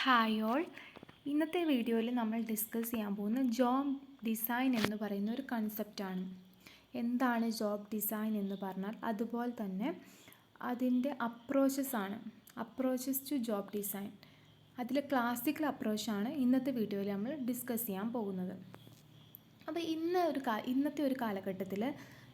Hi all. ഇന്നത്തെ വീഡിയോയിൽ നമ്മൾ ഡിസ്കസ് ചെയ്യാൻ പോകുന്ന ജോബ് ഡിസൈൻ എന്ന് പറയുന്ന ഒരു കൺസെപ്റ്റാണ്. എന്താണ് ജോബ് ഡിസൈൻ എന്ന് പറഞ്ഞാൽ അതുപോലെ തന്നെ അതിൻ്റെ അപ്രോച്ചസ് ടു ജോബ് ഡിസൈൻ. അതിൽ ക്ലാസിക്കൽ അപ്രോച്ചാണ് ഇന്നത്തെ വീഡിയോയിൽ നമ്മൾ ഡിസ്കസ് ചെയ്യാൻ പോകുന്നത്. അപ്പോൾ ഇന്നത്തെ ഒരു കാലഘട്ടത്തിൽ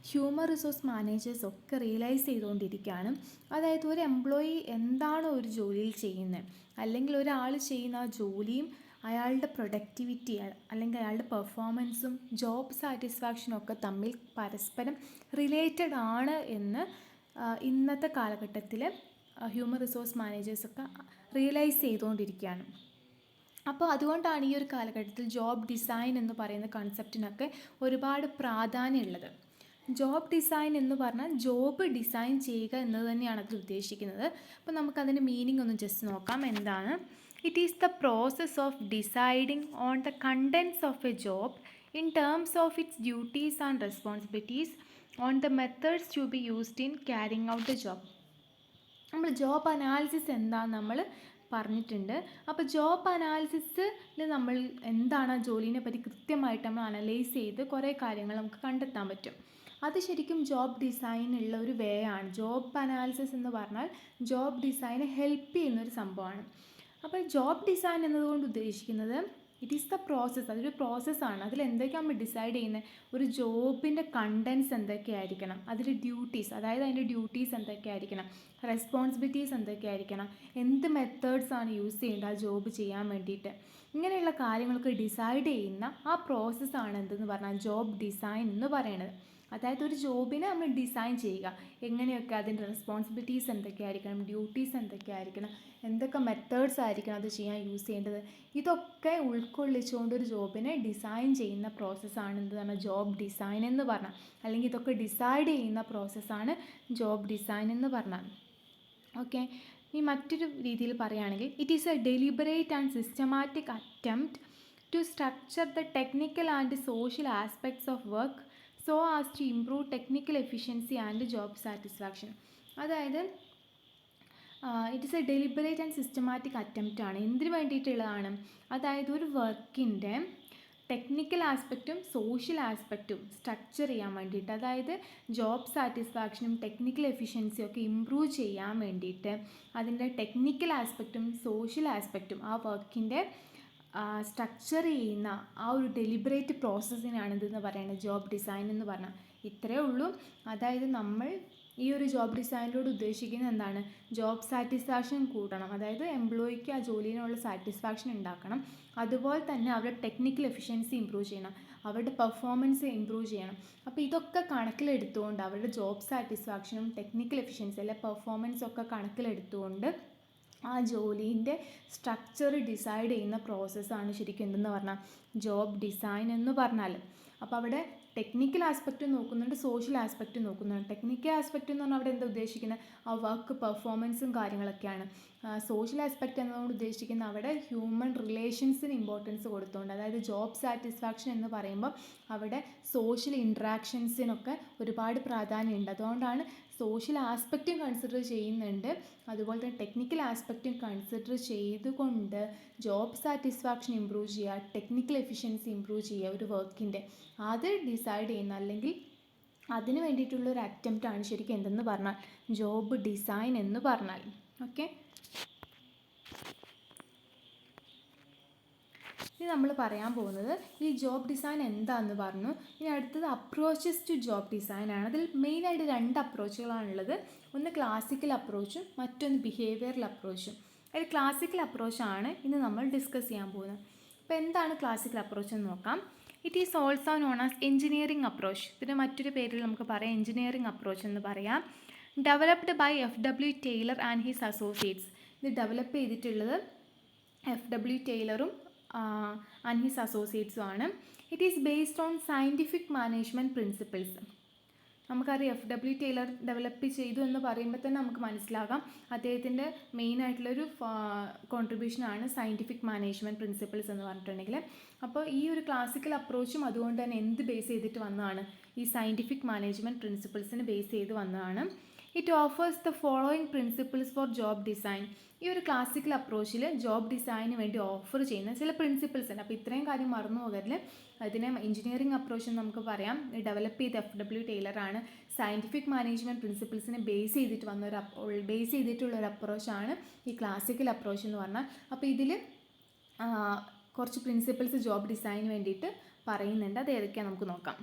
ഹ്യൂമൻ റിസോഴ്സ് മാനേജേഴ്സ് ഒക്കെ റിയലൈസ് ചെയ്തുകൊണ്ടിരിക്കുകയാണ്. അതായത് ഒരു എംപ്ലോയി എന്താണോ ഒരു ജോലിയിൽ ചെയ്യുന്നത്, അല്ലെങ്കിൽ ഒരാൾ ചെയ്യുന്ന ആ ജോലിയും അയാളുടെ പ്രൊഡക്ടിവിറ്റി അല്ലെങ്കിൽ അയാളുടെ പെർഫോമൻസും ജോബ് സാറ്റിസ്ഫാക്ഷനും ഒക്കെ തമ്മിൽ പരസ്പരം റിലേറ്റഡ് ആണ് എന്ന് ഇന്നത്തെ കാലഘട്ടത്തിൽ ഹ്യൂമൻ റിസോഴ്സ് മാനേജേഴ്സൊക്കെ റിയലൈസ് ചെയ്തുകൊണ്ടിരിക്കുകയാണ്. അപ്പോൾ അതുകൊണ്ടാണ് ഈ ഒരു കാലഘട്ടത്തിൽ ജോബ് ഡിസൈൻ എന്ന് പറയുന്ന കൺസെപ്റ്റിനൊക്കെ ഒരുപാട് പ്രാധാന്യമുള്ളത്. ജോബ് ഡിസൈൻ എന്ന് പറഞ്ഞാൽ ജോബ് ഡിസൈൻ ചെയ്യുക എന്നത് തന്നെയാണ് അതിൽ ഉദ്ദേശിക്കുന്നത്. അപ്പോൾ നമുക്കതിൻ്റെ മീനിങ് ഒന്ന് ജസ്റ്റ് നോക്കാം. എന്താണ്? It is the process of deciding on the contents of a job in terms of its duties and responsibilities on the methods to be used in carrying out the job. നമ്മൾ job analysis എന്താണെന്ന് നമ്മൾ പറഞ്ഞിട്ടുണ്ട്. അപ്പോൾ job അനാലിസിസിൽ നമ്മൾ എന്താണ് ആ ജോലിനെ പറ്റി കൃത്യമായിട്ട് നമ്മൾ അനലൈസ് ചെയ്ത് കുറേ കാര്യങ്ങൾ നമുക്ക് കണ്ടെത്താൻ പറ്റും. അത് ശരിക്കും ജോബ് ഡിസൈനുള്ള ഒരു വേ ആണ്. ജോബ് അനാലിസിസ് എന്ന് പറഞ്ഞാൽ ജോബ് ഡിസൈനെ ഹെൽപ്പ് ചെയ്യുന്നൊരു സംഭവമാണ്. അപ്പോൾ ജോബ് ഡിസൈൻ എന്നതുകൊണ്ട് ഉദ്ദേശിക്കുന്നത് ഇറ്റ് ഈസ് ദ പ്രോസസ്സ്. അതൊരു പ്രോസസ്സാണ്. അതിൽ എന്തൊക്കെയാണ് നമ്മൾ ഡിസൈഡ് ചെയ്യുന്നത്? ഒരു ജോബിൻ്റെ കണ്ടൻസ് എന്തൊക്കെയായിരിക്കണം, അതിൽ ഡ്യൂട്ടീസ്, അതായത് അതിൻ്റെ ഡ്യൂട്ടീസ് എന്തൊക്കെയായിരിക്കണം, റെസ്പോൺസിബിലിറ്റീസ് എന്തൊക്കെയായിരിക്കണം, എന്ത് മെത്തേഡ്സാണ് യൂസ് ചെയ്യേണ്ടത് ആ ജോബ് ചെയ്യാൻ വേണ്ടിയിട്ട്, ഇങ്ങനെയുള്ള കാര്യങ്ങളൊക്കെ ഡിസൈഡ് ചെയ്യുന്ന ആ പ്രോസസ്സാണ് എന്തെന്ന് പറഞ്ഞാൽ ജോബ് ഡിസൈൻ എന്ന് പറയുന്നത്. അതായത് ഒരു ജോബിനെ നമ്മൾ ഡിസൈൻ ചെയ്യുക, എങ്ങനെയൊക്കെ അതിൻ്റെ റെസ്പോൺസിബിലിറ്റീസ് എന്തൊക്കെയായിരിക്കണം, ഡ്യൂട്ടീസ് എന്തൊക്കെയായിരിക്കണം, എന്തൊക്കെ മെത്തേഡ്സ് ആയിരിക്കണം അത് ചെയ്യാൻ യൂസ് ചെയ്യേണ്ടത്, ഇതൊക്കെ ഉൾക്കൊള്ളിച്ചുകൊണ്ട് ഒരു ജോബിനെ ഡിസൈൻ ചെയ്യുന്ന പ്രോസസ്സാണ് എന്ത് പറഞ്ഞാൽ ജോബ് ഡിസൈൻ എന്ന് പറഞ്ഞാൽ, അല്ലെങ്കിൽ ഇതൊക്കെ ഡിസൈഡ് ചെയ്യുന്ന പ്രോസസ്സാണ് ജോബ് ഡിസൈൻ എന്ന് പറഞ്ഞാൽ. ഓക്കെ, ഈ മറ്റൊരു രീതിയിൽ പറയുകയാണെങ്കിൽ it is a deliberate and systematic attempt to structure the technical and social aspects of work so as to improve technical efficiency and job satisfaction. അതായത് it is a deliberate and systematic attempt ആണ്. എന്തിനു വേണ്ടിയിട്ടുള്ളതാണ്? അതായത് ഒരു വർക്കിൻ്റെ technical ആസ്പെക്റ്റും social ആസ്പെക്റ്റും structure ചെയ്യാൻ വേണ്ടിയിട്ട്, അതായത് ജോബ് സാറ്റിസ്ഫാക്ഷനും ടെക്നിക്കൽ എഫിഷ്യൻസിയും ഒക്കെ ഇമ്പ്രൂവ് ചെയ്യാൻ വേണ്ടിയിട്ട് അതിൻ്റെ ടെക്നിക്കൽ ആസ്പെക്റ്റും സോഷ്യൽ ആസ്പെക്റ്റും ആ വർക്കിൻ്റെ സ്ട്രക്ചർ ചെയ്യുന്ന ആ ഒരു ഡെലിബറേറ്റ് പ്രോസസ്സിനാണ് ഇതെന്ന് പറയുന്നത് ജോബ് ഡിസൈൻ എന്ന് പറഞ്ഞാൽ. ഇത്രയേ ഉള്ളൂ. അതായത് നമ്മൾ ഈ ഒരു ജോബ് ഡിസൈനിലൂടെ ഉദ്ദേശിക്കുന്നത് എന്താണ്? ജോബ് സാറ്റിസ്ഫാക്ഷൻ കൂട്ടണം, അതായത് എംപ്ലോയിക്ക് ആ ജോലിയിനുള്ള സാറ്റിസ്ഫാക്ഷൻ ഉണ്ടാക്കണം. അതുപോലെ തന്നെ അവരുടെ ടെക്നിക്കൽ എഫിഷ്യൻസി ഇമ്പ്രൂവ് ചെയ്യണം, അവരുടെ പെർഫോമൻസ് ഇമ്പ്രൂവ് ചെയ്യണം. അപ്പോൾ ഇതൊക്കെ കണക്കിലെടുത്തുകൊണ്ട് അവരുടെ ജോബ് സാറ്റിസ്ഫാക്ഷനും ടെക്നിക്കൽ എഫിഷ്യൻസി അല്ലെ പെർഫോമൻസൊക്കെ കണക്കിലെടുത്തുകൊണ്ട് ആ ജോലീൻ്റെ സ്ട്രക്ചർ ഡിസൈഡ് ചെയ്യുന്ന പ്രോസസ്സാണ് ശരിക്കും എന്തെന്ന് പറഞ്ഞാൽ ജോബ് ഡിസൈൻ എന്ന് പറഞ്ഞാൽ. അപ്പോൾ അവിടെ ടെക്നിക്കൽ ആസ്പെക്റ്റ് നോക്കുന്നുണ്ട്, സോഷ്യൽ ആസ്പെക്റ്റ് നോക്കുന്നുണ്ട്. ടെക്നിക്കൽ ആസ്പെക്റ്റ് എന്ന് പറഞ്ഞാൽ അവിടെ എന്താ ഉദ്ദേശിക്കുന്നത്? ആ വർക്ക് പെർഫോമൻസും കാര്യങ്ങളൊക്കെയാണ്. സോഷ്യൽ ആസ്പെക്റ്റ് എന്നതുകൊണ്ട് ഉദ്ദേശിക്കുന്നത് അവിടെ ഹ്യൂമൻ റിലേഷൻസിന് ഇമ്പോർട്ടൻസ് കൊടുത്തുകൊണ്ട്, അതായത് ജോബ് സാറ്റിസ്ഫാക്ഷൻ എന്ന് പറയുമ്പോൾ അവിടെ സോഷ്യൽ ഇൻട്രാക്ഷൻസിനൊക്കെ ഒരുപാട് പ്രാധാന്യമുണ്ട്. അതുകൊണ്ടാണ് സോഷ്യൽ ആസ്പെക്റ്റും കൺസിഡർ ചെയ്യുന്നുണ്ട്, അതുപോലെ തന്നെ ടെക്നിക്കൽ ആസ്പെക്റ്റും കൺസിഡർ ചെയ്തുകൊണ്ട് ജോബ് സാറ്റിസ്ഫാക്ഷൻ ഇമ്പ്രൂവ് ചെയ്യുക, ടെക്നിക്കൽ എഫിഷ്യൻസി ഇമ്പ്രൂവ് ചെയ്യുക ഒരു വർക്കിൻ്റെ, അത് ഡിസൈഡ് ചെയ്യുന്ന അല്ലെങ്കിൽ അതിന് വേണ്ടിയിട്ടുള്ളൊരു അറ്റംപ്റ്റാണ് ശരിക്കും എന്തെന്ന് പറഞ്ഞാൽ ജോബ് ഡിസൈൻ എന്ന് പറഞ്ഞാൽ. ഓക്കെ, ഇനി നമ്മൾ പറയാൻ പോകുന്നത് ഈ ജോബ് ഡിസൈൻ എന്താണെന്ന് പറഞ്ഞു. ഇനി അടുത്തത് അപ്രോച്ചസ് ടു ജോബ് ഡിസൈൻ ആണ്. അതിൽ മെയിനായിട്ട് 2 അപ്രോച്ചുകളാണുള്ളത്. ഒന്ന് ക്ലാസിക്കൽ അപ്രോച്ചും മറ്റൊന്ന് ബിഹേവിയറൽ അപ്രോച്ചും. അതിൽ ക്ലാസിക്കൽ അപ്രോച്ചാണ് ഇന്ന് നമ്മൾ ഡിസ്കസ് ചെയ്യാൻ പോകുന്നത്. അപ്പോൾ എന്താണ് ക്ലാസിക്കൽ അപ്രോച്ച് എന്ന് നോക്കാം. It is also known as engineering approach. ഇതിന് മറ്റൊരു പേരിൽ നമുക്ക് പറയാം എഞ്ചിനീയറിംഗ് അപ്രോച്ച് എന്ന് പറയാം. Developed by FW Taylor and his associates. ഇത് ഡെവലപ്പ് ചെയ്തിട്ടുള്ളത് FW ടൈലറും ആൻഡ് ഹിസ് അസോസിയേറ്റ്സും ആണ്. It is based on scientific management principles. നമുക്കറിയാം FW ടൈലർ ഡെവലപ്പ് ചെയ്തു എന്ന് പറയുമ്പോൾ തന്നെ നമുക്ക് മനസ്സിലാകാം അദ്ദേഹത്തിൻ്റെ മെയിനായിട്ടുള്ളൊരു കോൺട്രിബ്യൂഷനാണ് സയൻറ്റിഫിക് മാനേജ്മെൻറ്റ് പ്രിൻസിപ്പിൾസ് എന്ന് പറഞ്ഞിട്ടുണ്ടെങ്കിൽ. അപ്പോൾ ഈ ഒരു ക്ലാസിക്കൽ അപ്രോച്ചും അതുകൊണ്ട് തന്നെ എന്ത് ബേസ് ചെയ്തിട്ട് വന്നതാണ്? ഈ സയൻറ്റിഫിക് മാനേജ്മെൻറ്റ് പ്രിൻസിപ്പിൾസിന് ബേസ് ചെയ്ത് വന്നതാണ്. It offers the following principles for job design. ഈ ഒരു ക്ലാസിക്കൽ അപ്രോച്ചിൽ ജോബ് ഡിസൈനിന് വേണ്ടി ഓഫർ ചെയ്യുന്ന ചില പ്രിൻസിപ്പിൾസ് ഉണ്ട്. അപ്പോൾ ഇത്രയും കാര്യം മറന്നു പോകരുത്. അതിനെ എഞ്ചിനീയറിംഗ് അപ്രോച്ച് എന്ന് നമുക്ക് പറയാം. ഡെവലപ്പ് ചെയ്ത FW ടൈലറാണ്. സയൻറ്റിഫിക് മാനേജ്മെൻറ്റ് പ്രിൻസിപ്പിൾസിനെ ബേസ് ചെയ്തിട്ടുള്ള ഒരു അപ്രോച്ചാണ് ഈ ക്ലാസിക്കൽ അപ്രോച്ച് എന്ന് പറഞ്ഞാൽ. അപ്പോൾ ഇതിൽ കുറച്ച് പ്രിൻസിപ്പിൾസ് ജോബ് ഡിസൈനിന് വേണ്ടിയിട്ട് പറയുന്നുണ്ട്. അത് ഏതൊക്കെയാണ് നമുക്ക് നോക്കാം.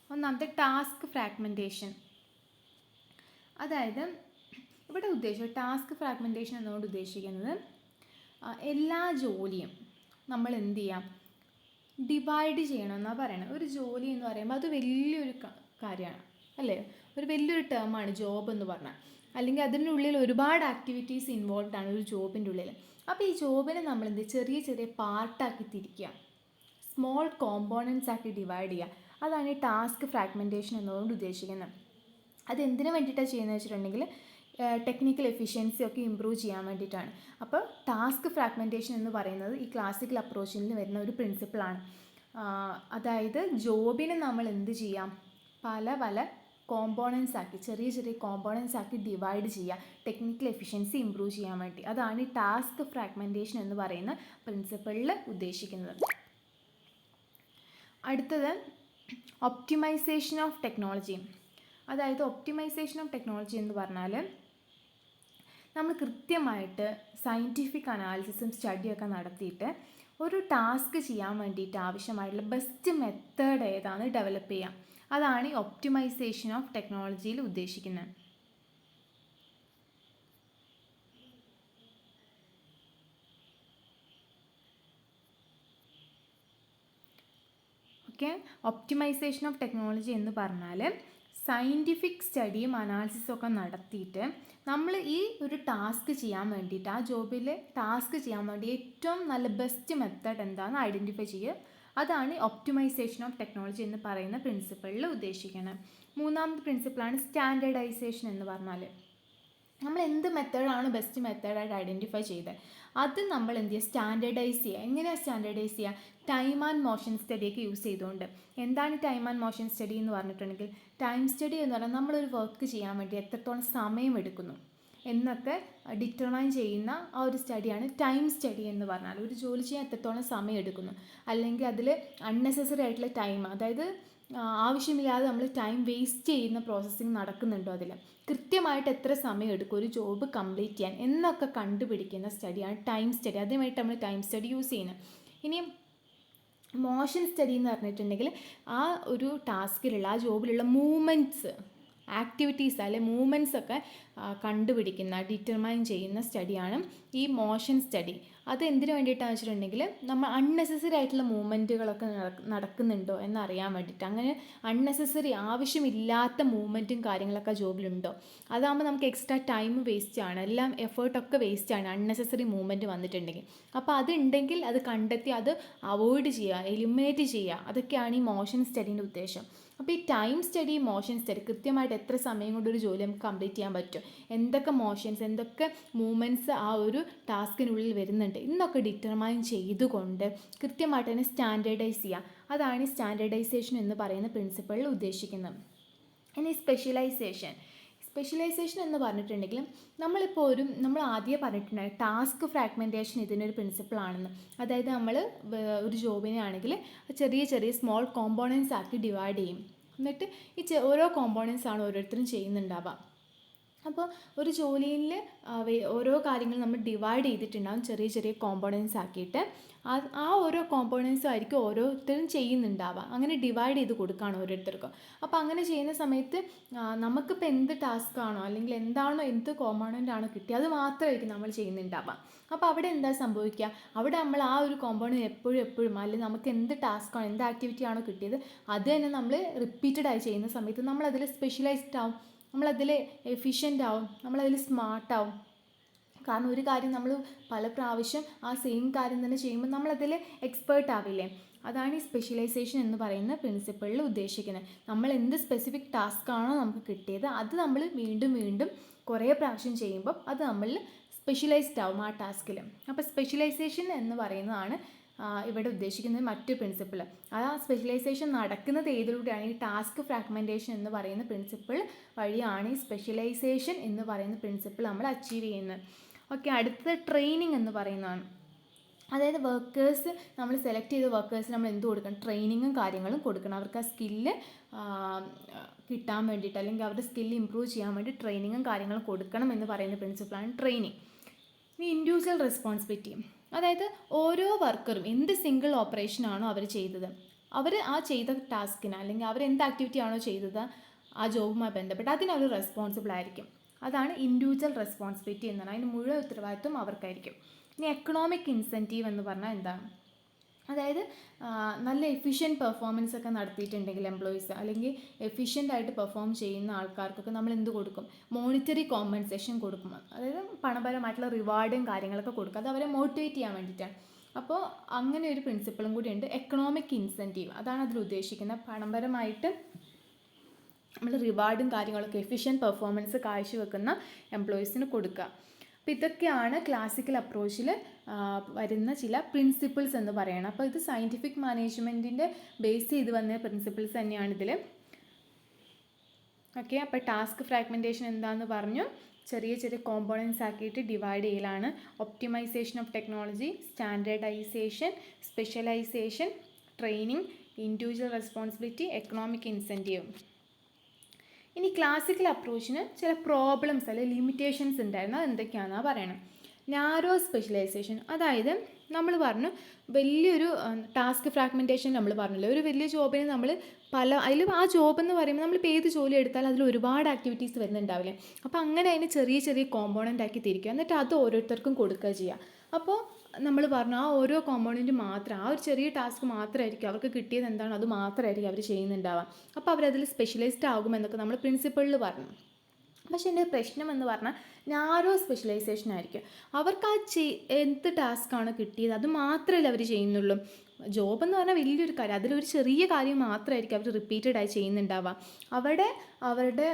ഒന്നാമത്തെ ടാസ്ക് ഫ്രാഗ്മെൻറ്റേഷൻ. അതായത് ഇവിടെ ടാസ്ക് ഫ്രാഗ്മെൻറ്റേഷൻ എന്നുകൊണ്ട് ഉദ്ദേശിക്കുന്നത് എല്ലാ ജോലിയും നമ്മൾ എന്ത് ചെയ്യാം, ഡിവൈഡ് ചെയ്യണമെന്നാണ് പറയുന്നത്. ഒരു ജോലി എന്ന് പറയുമ്പോൾ അത് വലിയൊരു കാര്യമാണ് അല്ലേ, ഒരു വലിയൊരു ടേമാണ് ജോബ് എന്ന് പറഞ്ഞാൽ. അല്ലെങ്കിൽ അതിൻ്റെ ഉള്ളിൽ ഒരുപാട് ആക്ടിവിറ്റീസ് ഇൻവോൾവ് ആണ് ഒരു ജോബിൻ്റെ ഉള്ളിൽ. അപ്പോൾ ഈ ജോബിനെ നമ്മൾ ചെറിയ ചെറിയ പാർട്ടാക്കി തിരിക്കുക, സ്മോൾ കോമ്പോണൻസ് ആക്കി ഡിവൈഡ് ചെയ്യുക. അതാണ് ഈ ടാസ്ക് ഫ്രാഗ്മെൻറ്റേഷൻ എന്നതുകൊണ്ട് ഉദ്ദേശിക്കുന്നത്. അതെന്തിനു വേണ്ടിയിട്ടാണ് ചെയ്യുന്നത് വെച്ചിട്ടുണ്ടെങ്കിൽ ടെക്നിക്കൽ എഫിഷ്യൻസി ഒക്കെ ഇമ്പ്രൂവ് ചെയ്യാൻ വേണ്ടിയിട്ടാണ്. അപ്പോൾ ടാസ്ക് ഫ്രാഗ്മെൻറ്റേഷൻ എന്ന് പറയുന്നത് ഈ ക്ലാസിക്കൽ അപ്രോച്ചിൽ വരുന്ന ഒരു പ്രിൻസിപ്പിളാണ്. അതായത് ജോബിനെ നമ്മൾ എന്ത് ചെയ്യാം, പല പല കോമ്പോണൻസ് ആക്കി, ചെറിയ ചെറിയ കോമ്പോണൻസ് ആക്കി ഡിവൈഡ് ചെയ്യുക, ടെക്നിക്കൽ എഫിഷ്യൻസി ഇമ്പ്രൂവ് ചെയ്യാൻ വേണ്ടി. അതാണ് ഈ ടാസ്ക് ഫ്രാഗ്മെൻറ്റേഷൻ എന്ന് പറയുന്ന പ്രിൻസിപ്പിളിൽ ഉദ്ദേശിക്കുന്നത്. അടുത്തത് ഒപ്റ്റിമൈസേഷൻ ഓഫ് ടെക്നോളജി. അതായത് ഒപ്റ്റിമൈസേഷൻ ഓഫ് ടെക്നോളജി എന്ന് പറഞ്ഞാൽ നമ്മൾ കൃത്യമായിട്ട് സയൻറ്റിഫിക് അനാലിസിസും സ്റ്റഡിയൊക്കെ നടത്തിയിട്ട് ഒരു ടാസ്ക് ചെയ്യാൻ വേണ്ടിയിട്ട് ആവശ്യമായിട്ടുള്ള ബെസ്റ്റ് മെത്തേഡ് ഏതാണ് ഡെവലപ്പ് ചെയ്യുക. അതാണ് ഈ ഒപ്റ്റിമൈസേഷൻ ഓഫ് ടെക്നോളജിയിൽ ഉദ്ദേശിക്കുന്നത്. ഓക്കെ, ഒപ്റ്റിമൈസേഷൻ ഓഫ് ടെക്നോളജി എന്ന് പറഞ്ഞാൽ സയൻറ്റിഫിക് സ്റ്റഡിയും അനാലിസിസും ഒക്കെ നടത്തിയിട്ട് നമ്മൾ ഈ ഒരു ടാസ്ക് ചെയ്യാൻ വേണ്ടിയിട്ട്, ആ ജോബിൽ ടാസ്ക് ചെയ്യാൻ വേണ്ടി ഏറ്റവും നല്ല ബെസ്റ്റ് മെത്തേഡ് എന്താണെന്ന് ഐഡൻറ്റിഫൈ ചെയ്യുക. അതാണ് ഒപ്റ്റിമൈസേഷൻ ഓഫ് ടെക്നോളജി എന്ന് പറയുന്ന പ്രിൻസിപ്പിളിൽ ഉദ്ദേശിക്കുന്നത്. മൂന്നാമത്തെ പ്രിൻസിപ്പിളാണ് സ്റ്റാൻഡേർഡൈസേഷൻ എന്ന് പറഞ്ഞാൽ നമ്മൾ എന്ത് മെത്തേഡാണ് ബെസ്റ്റ് മെത്തേഡായിട്ട് ഐഡൻറ്റിഫൈ ചെയ്തത് അത് നമ്മൾ എന്ത് ചെയ്യുക, സ്റ്റാൻഡേർഡൈസ് ചെയ്യുക. എങ്ങനെയാണ് സ്റ്റാൻഡേർഡൈസ് ചെയ്യുക? ടൈം ആൻഡ് മോഷൻ സ്റ്റഡിയൊക്കെ യൂസ് ചെയ്തുകൊണ്ട്. എന്താണ് ടൈം ആൻഡ് മോഷൻ സ്റ്റഡി എന്ന് പറഞ്ഞിട്ടുണ്ടെങ്കിൽ, ടൈം സ്റ്റഡി എന്ന് പറഞ്ഞാൽ നമ്മളൊരു വർക്ക് ചെയ്യാൻ വേണ്ടി എത്രത്തോളം സമയം എടുക്കുന്നു എന്നൊക്കെ ഡിറ്റർമൈൻ ചെയ്യുന്ന ആ ഒരു സ്റ്റഡിയാണ് ടൈം സ്റ്റഡി എന്ന് പറഞ്ഞാൽ. ഒരു ജോലി ചെയ്യാൻ എത്രത്തോളം സമയം എടുക്കുന്നു, അല്ലെങ്കിൽ അതിൽ അൺനെസസറി ആയിട്ടുള്ള ടൈം, അതായത് ആവശ്യമില്ലാതെ നമ്മൾ ടൈം വേസ്റ്റ് ചെയ്യുന്ന പ്രോസസ്സിങ് നടക്കുന്നുണ്ടോ, അതിൽ കൃത്യമായിട്ട് എത്ര സമയം എടുക്കും ഒരു ജോബ് കംപ്ലീറ്റ് ചെയ്യാൻ എന്നൊക്കെ കണ്ടുപിടിക്കുന്ന സ്റ്റഡിയാണ് ടൈം സ്റ്റഡി. അതിനായിട്ട് നമ്മൾ ടൈം സ്റ്റഡി യൂസ് ചെയ്യുന്നത്. ഇനി മോഷൻ സ്റ്റഡി എന്ന് പറഞ്ഞിട്ടുണ്ടെങ്കിൽ ആ ഒരു ടാസ്കിലുള്ള, ആ ജോബിലുള്ള മൂവ്മെൻറ്റ്സ്, ആക്ടിവിറ്റീസ് അല്ലെ മൂവ്മെൻറ്റ്സ് ഒക്കെ കണ്ടുപിടിക്കുന്ന, ഡിറ്റർമൈൻ ചെയ്യുന്ന സ്റ്റഡിയാണ് ഈ മോഷൻ സ്റ്റഡി. അത് എന്തിനു വേണ്ടിയിട്ടാണെന്ന് വെച്ചിട്ടുണ്ടെങ്കിൽ നമ്മൾ അൺനെസസറി ആയിട്ടുള്ള മൂവ്മെൻറ്റുകളൊക്കെ നടക്കുന്നുണ്ടോ എന്നറിയാൻ വേണ്ടിയിട്ട്. അങ്ങനെ അൺനെസസറി ആവശ്യമില്ലാത്ത മൂവ്മെൻറ്റും കാര്യങ്ങളൊക്കെ ജോബിലുണ്ടോ, അതാകുമ്പോൾ നമുക്ക് എക്സ്ട്രാ ടൈം വേസ്റ്റ് ആണ്, എല്ലാം എഫേർട്ടൊക്കെ വേസ്റ്റ് ആണ് അൺനെസസറി മൂവ്മെൻറ്റ് വന്നിട്ടുണ്ടെങ്കിൽ. അപ്പോൾ അതുണ്ടെങ്കിൽ അത് കണ്ടെത്തി അത് അവോയ്ഡ് ചെയ്യുക, എലിമിനേറ്റ് ചെയ്യുക. അതൊക്കെയാണ് ഈ മോഷൻ സ്റ്റഡീൻ്റെ ഉദ്ദേശം. അപ്പോൾ ഈ ടൈം സ്റ്റഡി, മോഷൻ സ്റ്റഡി, കൃത്യമായിട്ട് എത്ര സമയം കൊണ്ട് ഒരു ജോലി നമുക്ക് കംപ്ലീറ്റ് ചെയ്യാൻ പറ്റും, എന്തൊക്കെ മോഷൻസ്, എന്തൊക്കെ മൂവ്മെൻറ്റ്സ് ആ ഒരു ടാസ്കിനുള്ളിൽ വരുന്നുണ്ട് എന്നൊക്കെ ഡിറ്റർമൈൻ ചെയ്തുകൊണ്ട് കൃത്യമായിട്ട് തന്നെ സ്റ്റാൻഡേർഡൈസ് ചെയ്യുക. അതാണ് ഈ സ്റ്റാൻഡേർഡൈസേഷൻ എന്ന് പറയുന്ന പ്രിൻസിപ്പിളിൽ ഉദ്ദേശിക്കുന്നത്. ഇനി സ്പെഷ്യലൈസേഷൻ എന്ന് പറഞ്ഞിട്ടുണ്ടെങ്കിൽ നമ്മൾ ആദ്യം പറഞ്ഞിട്ടുണ്ടായി ടാസ്ക് ഫ്രാഗ്മെൻറ്റേഷൻ ഇതിനൊരു പ്രിൻസിപ്പിളാണെന്ന്. അതായത് നമ്മൾ ഒരു ജോബിനെ ആണെങ്കിൽ ചെറിയ ചെറിയ സ്മോൾ കോമ്പോണൻസ് ആക്കി ഡിവൈഡ് ചെയ്യും. എന്നിട്ട് ഈ ഓരോ കോമ്പോണൻസ് ആണ് ഓരോരുത്തരും ചെയ്യുന്നുണ്ടാവുക. അപ്പോൾ ഒരു ജോലിയിൽ ഓരോ കാര്യങ്ങളും നമ്മൾ ഡിവൈഡ് ചെയ്തിട്ടുണ്ടാകും ചെറിയ ചെറിയ കോമ്പോണൻസ് ആക്കിയിട്ട്. ആ ഓരോ കോമ്പോണൻസും ആയിരിക്കും ഓരോരുത്തരും ചെയ്യുന്നുണ്ടാവുക. അങ്ങനെ ഡിവൈഡ് ചെയ്ത് കൊടുക്കുകയാണ് ഓരോരുത്തർക്കും. അപ്പോൾ അങ്ങനെ ചെയ്യുന്ന സമയത്ത് നമുക്കിപ്പോൾ എന്ത് ടാസ്ക് ആണോ അല്ലെങ്കിൽ എന്താണോ എന്ത് കോമ്പോണൻ്റ് ആണോ കിട്ടിയത് അത് മാത്രമായിരിക്കും നമ്മൾ ചെയ്യുന്നുണ്ടാവുക. അപ്പോൾ അവിടെ എന്താ സംഭവിക്കുക, അവിടെ നമ്മൾ ആ ഒരു കോമ്പോണൻ്റ് എപ്പോഴും അല്ലെങ്കിൽ നമുക്ക് എന്ത് ടാസ്ക്കാണോ എന്ത് ആക്ടിവിറ്റി ആണോ കിട്ടിയത് അത് തന്നെ നമ്മൾ റിപ്പീറ്റഡായി ചെയ്യുന്ന സമയത്ത് നമ്മളതിൽ സ്പെഷ്യലൈസ്ഡ് ആവും, നമ്മളതിൽ എഫിഷ്യൻ്റ് ആവും, നമ്മളതിൽ സ്മാർട്ടാവും. കാരണം ഒരു കാര്യം നമ്മൾ പല പ്രാവശ്യം ആ സെയിം കാര്യം തന്നെ ചെയ്യുമ്പോൾ നമ്മളതിൽ എക്സ്പേർട്ട് ആവില്ലേ. അതാണ് ഈ സ്പെഷ്യലൈസേഷൻ എന്ന് പറയുന്ന പ്രിൻസിപ്പിളിൽ ഉദ്ദേശിക്കുന്നത്. നമ്മൾ എന്ത് സ്പെസിഫിക് ടാസ്ക് ആണോ നമുക്ക് കിട്ടിയത് അത് നമ്മൾ വീണ്ടും കുറേ പ്രാവശ്യം ചെയ്യുമ്പോൾ അത് നമ്മൾ സ്പെഷ്യലൈസ്ഡ് ആവും ആ ടാസ്കിൽ. അപ്പോൾ സ്പെഷ്യലൈസേഷൻ എന്ന് പറയുന്നതാണ് ഇവിടെ ഉദ്ദേശിക്കുന്നത് മറ്റൊരു പ്രിൻസിപ്പിൾ. ആ സ്പെഷ്യലൈസേഷൻ നടക്കുന്നത് ഏതിലൂടെയാണ്? ഈ ടാസ്ക് ഫ്രാഗ്മെൻറ്റേഷൻ എന്ന് പറയുന്ന പ്രിൻസിപ്പിൾ വഴിയാണ് ഈ സ്പെഷ്യലൈസേഷൻ എന്ന് പറയുന്ന പ്രിൻസിപ്പിൾ നമ്മൾ അച്ചീവ് ചെയ്യുന്നത്. ഓക്കെ, അടുത്തത് ട്രെയിനിങ് എന്ന് പറയുന്നതാണ്. അതായത് വർക്കേഴ്സ്, നമ്മൾ സെലക്ട് ചെയ്ത വർക്കേഴ്സിന് നമ്മൾ എന്ത് കൊടുക്കണം? ട്രെയിനിങ്ങും കാര്യങ്ങളും കൊടുക്കണം. അവർക്ക് ആ സ്കില്ല് കിട്ടാൻ വേണ്ടിയിട്ട്, അല്ലെങ്കിൽ അവരുടെ സ്കില്ല് ഇമ്പ്രൂവ് ചെയ്യാൻ വേണ്ടി ട്രെയിനിങ്ങും കാര്യങ്ങളും കൊടുക്കണം എന്ന് പറയുന്ന പ്രിൻസിപ്പിളാണ് ട്രെയിനിങ്. ഇനി ഇൻഡിവിജ്വൽ റെസ്പോൺസിബിലിറ്റി, അതായത് ഓരോ വർക്കറും എന്ത് സിംഗിൾ ഓപ്പറേഷനാണോ അവർ ചെയ്തത്, അവർ ആ ചെയ്ത ടാസ്കിന് അല്ലെങ്കിൽ അവർ എന്ത് ആക്ടിവിറ്റി ആണോ ചെയ്തത് ആ ജോബുമായി ബന്ധപ്പെട്ട് അതിനവർ റെസ്പോൺസിബിൾ ആയിരിക്കും. അതാണ് ഇൻഡിവിജ്വൽ റെസ്പോൺസിബിലിറ്റി എന്നാണ്. അതിന് മുഴുവൻ ഉത്തരവാദിത്വം അവർക്കായിരിക്കും. ഇനി എക്കണോമിക് ഇൻസെൻറ്റീവ് എന്ന് പറഞ്ഞാൽ എന്താണ്? അതായത് നല്ല എഫിഷ്യൻറ്റ് പെർഫോമൻസ് ഒക്കെ നടത്തിയിട്ടുണ്ടെങ്കിൽ എംപ്ലോയീസ്, അല്ലെങ്കിൽ എഫിഷ്യൻ്റായിട്ട് പെർഫോം ചെയ്യുന്ന ആൾക്കാർക്കൊക്കെ നമ്മൾ എന്ത് കൊടുക്കും? മോണിറ്ററി കോമ്പൻസേഷൻ കൊടുക്കും. അതായത് പണപരമായിട്ടുള്ള റിവാർഡും കാര്യങ്ങളൊക്കെ കൊടുക്കും. അത് അവരെ മോട്ടിവേറ്റ് ചെയ്യാൻ വേണ്ടിയിട്ടാണ്. അപ്പോൾ അങ്ങനെ ഒരു പ്രിൻസിപ്പിളും കൂടി ഉണ്ട്, എക്കണോമിക് ഇൻസെൻറ്റീവ്. അതാണ് അതിൽ ഉദ്ദേശിക്കുന്നത്. പണപരമായിട്ട് നമ്മൾ റിവാർഡും കാര്യങ്ങളൊക്കെ എഫിഷ്യൻറ്റ് പെർഫോമൻസ് കാഴ്ചവെക്കുന്ന എംപ്ലോയീസിന് കൊടുക്കുക. അപ്പോൾ ഇതൊക്കെയാണ് ക്ലാസിക്കൽ അപ്രോച്ചിൽ വരുന്ന ചില പ്രിൻസിപ്പിൾസ് എന്ന് പറയുന്നത്. അപ്പോൾ ഇത് സയൻറ്റിഫിക് മാനേജ്മെൻറ്റിൻ്റെ ബേസ് ചെയ്ത് വന്ന പ്രിൻസിപ്പിൾസ് തന്നെയാണിതിൽ. ഓക്കെ, അപ്പോൾ ടാസ്ക് ഫ്രാഗ്മെൻറ്റേഷൻ എന്താണെന്ന് പറഞ്ഞു, ചെറിയ ചെറിയ കോമ്പോണൻസ് ആക്കിയിട്ട് ഡിവൈഡ് ചെയ്യലാണ്. Optimization of technology, standardization, specialization, training, individual responsibility, economic incentive. ഇനി ക്ലാസിക്കൽ അപ്രോച്ചിന് ചില പ്രോബ്ലംസ് അല്ലെങ്കിൽ ലിമിറ്റേഷൻസ് ഉണ്ടായിരുന്നു. അത് എന്തൊക്കെയാണെന്നാണ് പറയണം. നാരോ സ്പെഷ്യലൈസേഷൻ, അതായത് നമ്മൾ പറഞ്ഞു വലിയൊരു ടാസ്ക് ഫ്രാഗ്മെൻറ്റേഷൻ നമ്മൾ പറഞ്ഞല്ലോ, ഒരു വലിയ ജോബിന് നമ്മൾ അതിൽ ആ ജോബ് എന്ന് പറയുമ്പോൾ നമ്മളിപ്പോൾ ഏത് ജോലി എടുത്താലും അതിൽ ഒരുപാട് ആക്ടിവിറ്റീസ് വരുന്നുണ്ടാവില്ലേ. അപ്പോൾ അങ്ങനെ അതിന് ചെറിയ ചെറിയ കോമ്പോണൻ്റ് ആക്കി തിരിക്കുക, എന്നിട്ട് അത് ഓരോരുത്തർക്കും കൊടുക്കുക ചെയ്യുക. അപ്പോൾ നമ്മൾ പറഞ്ഞു ആ ഓരോ കോമ്പോണൻറ്റ് മാത്രം, ആ ഒരു ചെറിയ ടാസ്ക് മാത്രമായിരിക്കും അവർക്ക് കിട്ടിയത് എന്താണ് അത് മാത്രമായിരിക്കും അവർ ചെയ്യുന്നുണ്ടാവുക. അപ്പോൾ അവരതിൽ സ്പെഷ്യലൈസ്ഡ് ആകുമെന്നൊക്കെ നമ്മൾ പ്രിൻസിപ്പിളിൽ പറഞ്ഞു. പക്ഷേ എൻ്റെ പ്രശ്നം എന്ന് പറഞ്ഞാൽ നാരോ സ്പെഷ്യലൈസേഷൻ ആയിരിക്കും. അവർക്ക് ആ എന്ത് ടാസ്ക്കാണ് കിട്ടിയത് അത് മാത്രമല്ല അവർ ചെയ്യുന്നുള്ളൂ. ജോബ് എന്ന് പറഞ്ഞാൽ വലിയൊരു കാര്യം, അതിലൊരു ചെറിയ കാര്യം മാത്രമായിരിക്കും അവർ റിപ്പീറ്റഡായി ചെയ്യുന്നുണ്ടാവുക. അവിടെ അവരുടെ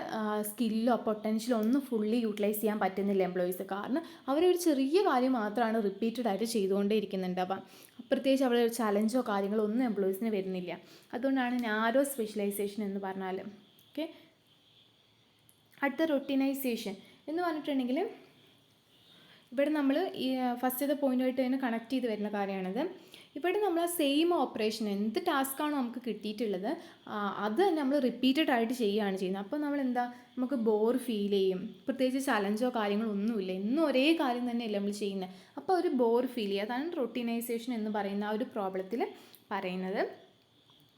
സ്കില്ലോ പൊട്ടൻഷ്യലോ ഒന്നും ഫുള്ളി യൂട്ടിലൈസ് ചെയ്യാൻ പറ്റുന്നില്ല എംപ്ലോയീസ്. കാരണം അവരൊരു ചെറിയ കാര്യം മാത്രമാണ് റിപ്പീറ്റഡായിട്ട് ചെയ്തുകൊണ്ടേ ഇരിക്കുന്നുണ്ടാവുക. പ്രത്യേകിച്ച് അവിടെ ഒരു ചലഞ്ചോ കാര്യങ്ങളോ ഒന്നും എംപ്ലോയീസിന് വരുന്നില്ല. അതുകൊണ്ടാണ് നാരോ സ്പെഷ്യലൈസേഷൻ എന്ന് പറഞ്ഞാൽ. ഓക്കെ, അടുത്ത റൊട്ടീനൈസേഷൻ എന്ന് പറഞ്ഞിട്ടുണ്ടെങ്കിൽ ഇവിടെ നമ്മൾ ഈ ഫസ്റ്റത്തെ പോയിൻ്റുമായിട്ട് തന്നെ കണക്ട് ചെയ്ത് വരുന്ന കാര്യമാണിത്. ഇവിടെ നമ്മൾ ആ സെയിം ഓപ്പറേഷൻ എന്ത് ടാസ്ക്കാണോ നമുക്ക് കിട്ടിയിട്ടുള്ളത് അത് തന്നെ നമ്മൾ റിപ്പീറ്റഡ് ആയിട്ട് ചെയ്യുകയാണ് ചെയ്യുന്നത്. അപ്പോൾ നമ്മൾ നമുക്ക് ബോർ ഫീൽ ചെയ്യും. പ്രത്യേകിച്ച് ചലഞ്ചോ കാര്യങ്ങളോ ഒന്നുമില്ല, എന്നും ഒരേ കാര്യം തന്നെയല്ലേ നമ്മൾ ചെയ്യുന്നത്. അപ്പോൾ ഒരു ബോർ ഫീൽ ചെയ്യുക, അതാണ് റൊട്ടീനൈസേഷൻ എന്ന് പറയുന്ന ആ ഒരു പ്രോബ്ലത്തിൽ പറയുന്നത്.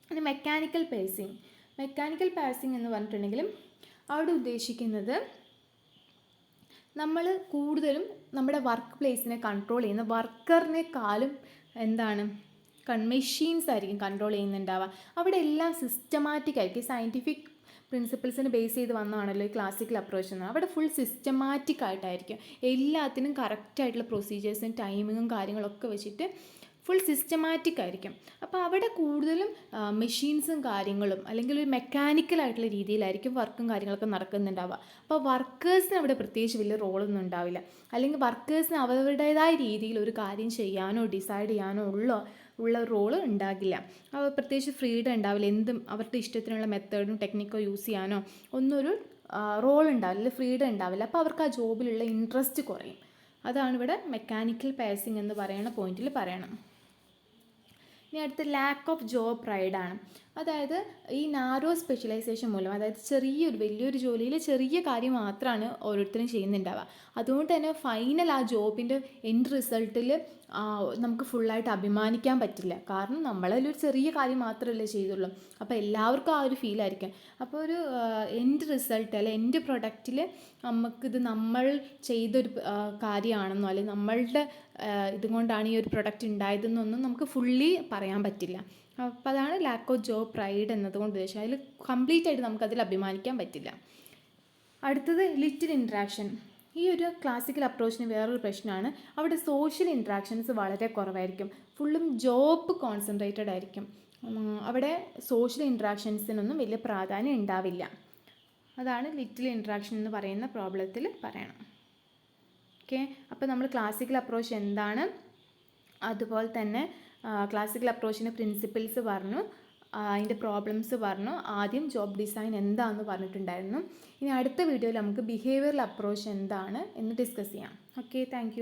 പിന്നെ മെക്കാനിക്കൽ പേസിങ് എന്ന് പറഞ്ഞിട്ടുണ്ടെങ്കിലും അവിടെ ഉദ്ദേശിക്കുന്നത് നമ്മൾ കൂടുതലും നമ്മുടെ വർക്ക് പ്ലേസിനെ കൺട്രോൾ ചെയ്യുന്ന വർക്കറിനേക്കാളും മെഷീൻസ് ആയിരിക്കും കൺട്രോൾ ചെയ്യുന്നുണ്ടാവുക. അവിടെ എല്ലാം സിസ്റ്റമാറ്റിക് ആയിരിക്കും. സയൻറ്റിഫിക് പ്രിൻസിപ്പിൾസിന് ബേസ് ചെയ്ത് വന്നതാണല്ലോ ഈ ക്ലാസിക്കൽ അപ്രോച്ച് എന്ന്. അവിടെ ഫുൾ സിസ്റ്റമാറ്റിക് ആയിട്ടായിരിക്കും എല്ലാത്തിനും കറക്റ്റായിട്ടുള്ള പ്രൊസീജിയേഴ്സും ടൈമിങ്ങും കാര്യങ്ങളൊക്കെ വെച്ചിട്ട് ഫുൾ സിസ്റ്റമാറ്റിക് ആയിരിക്കും. അപ്പോൾ അവിടെ കൂടുതലും മെഷീൻസും കാര്യങ്ങളും അല്ലെങ്കിൽ ഒരു മെക്കാനിക്കലായിട്ടുള്ള രീതിയിലായിരിക്കും വർക്കും കാര്യങ്ങളൊക്കെ നടക്കുന്നുണ്ടാവുക. അപ്പോൾ വർക്കേഴ്സിന് അവിടെ പ്രത്യേകിച്ച് വലിയ റോളൊന്നും ഉണ്ടാവില്ല. അല്ലെങ്കിൽ വർക്കേഴ്സിന് അവരുടേതായ രീതിയിൽ ഒരു കാര്യം ചെയ്യാനോ ഡിസൈഡ് ചെയ്യാനോ ഉള്ള റോള് ഉണ്ടാകില്ല. പ്രത്യേകിച്ച് ഫ്രീഡം ഉണ്ടാവില്ല. എന്തും അവരുടെ ഇഷ്ടത്തിനുള്ള മെത്തേഡും ടെക്നിക്കോ യൂസ് ചെയ്യാനോ ഒന്നൊരു റോൾ ഉണ്ടാവില്ല, ഫ്രീഡം ഉണ്ടാവില്ല. അപ്പോൾ അവർക്ക് ആ ജോബിലുള്ള ഇൻട്രസ്റ്റ് കുറയും. അതാണ് ഇവിടെ മെക്കാനിക്കൽ പേസിങ് എന്ന് പറയുന്ന പോയിന്റിൽ പറയണം. ഇനി അടുത്ത ലാക്ക് ഓഫ് ജോബ് പ്രൈഡാണ്. അതായത് ഈ നാരോ സ്പെഷ്യലൈസേഷൻ മൂലം, അതായത് വലിയൊരു ജോലിയിൽ ചെറിയ കാര്യം മാത്രമാണ് ഓരോരുത്തരും ചെയ്യുന്നുണ്ടാവുക. അതുകൊണ്ട് തന്നെ ഫൈനൽ ആ ജോബിൻ്റെ എൻഡ് റിസൾട്ടിൽ നമുക്ക് ഫുള്ളായിട്ട് അഭിമാനിക്കാൻ പറ്റില്ല. കാരണം നമ്മളതിലൊരു ചെറിയ കാര്യം മാത്രമല്ലേ ചെയ്തുള്ളൂ. അപ്പോൾ എല്ലാവർക്കും ആ ഒരു ഫീലായിരിക്കും. അപ്പോൾ ഒരു എൻഡ് റിസൾട്ട് അല്ലെങ്കിൽ എൻഡ് പ്രൊഡക്റ്റിൽ നമുക്കിത് നമ്മൾ ചെയ്തൊരു കാര്യമാണെന്നോ അല്ലെങ്കിൽ നമ്മളുടെ ഇതുകൊണ്ടാണ് ഈ ഒരു പ്രൊഡക്റ്റ് ഉണ്ടായതെന്നൊന്നും നമുക്ക് ഫുള്ളി പറയാൻ പറ്റില്ല. അപ്പോൾ അതാണ് ലാക്ക് ഓഫ് ജോബ് പ്രൈഡ് എന്നതുകൊണ്ട് ഉദ്ദേശിച്ചത്. അതിൽ കംപ്ലീറ്റ് ആയിട്ട് നമുക്കതിൽ അഭിമാനിക്കാൻ പറ്റില്ല. അടുത്തത് ലിറ്റിൽ ഇൻട്രാക്ഷൻ. ഈ ഒരു ക്ലാസിക്കൽ അപ്രോച്ചിന് വേറൊരു പ്രശ്നമാണ്, അവിടെ സോഷ്യൽ ഇൻട്രാക്ഷൻസ് വളരെ കുറവായിരിക്കും. ഫുള്ളും ജോബ് കോൺസെൻട്രേറ്റഡ് ആയിരിക്കും. അവിടെ സോഷ്യൽ ഇൻട്രാക്ഷൻസിനൊന്നും വലിയ പ്രാധാന്യം ഉണ്ടാവില്ല. അതാണ് ലിറ്റിൽ ഇൻട്രാക്ഷൻ എന്ന് പറയുന്ന പ്രോബ്ലത്തിൽ പറയണം. ഓക്കെ, അപ്പോൾ നമ്മൾ ക്ലാസിക്കൽ അപ്രോച്ച് എന്താണ്, അതുപോലെ തന്നെ ക്ലാസിക്കൽ അപ്രോച്ചിൻ്റെ പ്രിൻസിപ്പിൾസ് പറഞ്ഞു, അതിൻ്റെ പ്രോബ്ലംസ് പറഞ്ഞു, ആദ്യം ജോബ് ഡിസൈൻ എന്താണെന്ന് പറഞ്ഞിട്ടുണ്ടായിരുന്നു. ഇനി അടുത്ത വീഡിയോയിൽ നമുക്ക് ബിഹേവിയറൽ അപ്രോച്ച് എന്താണ് എന്ന് ഡിസ്കസ് ചെയ്യാം. Okay, thank you.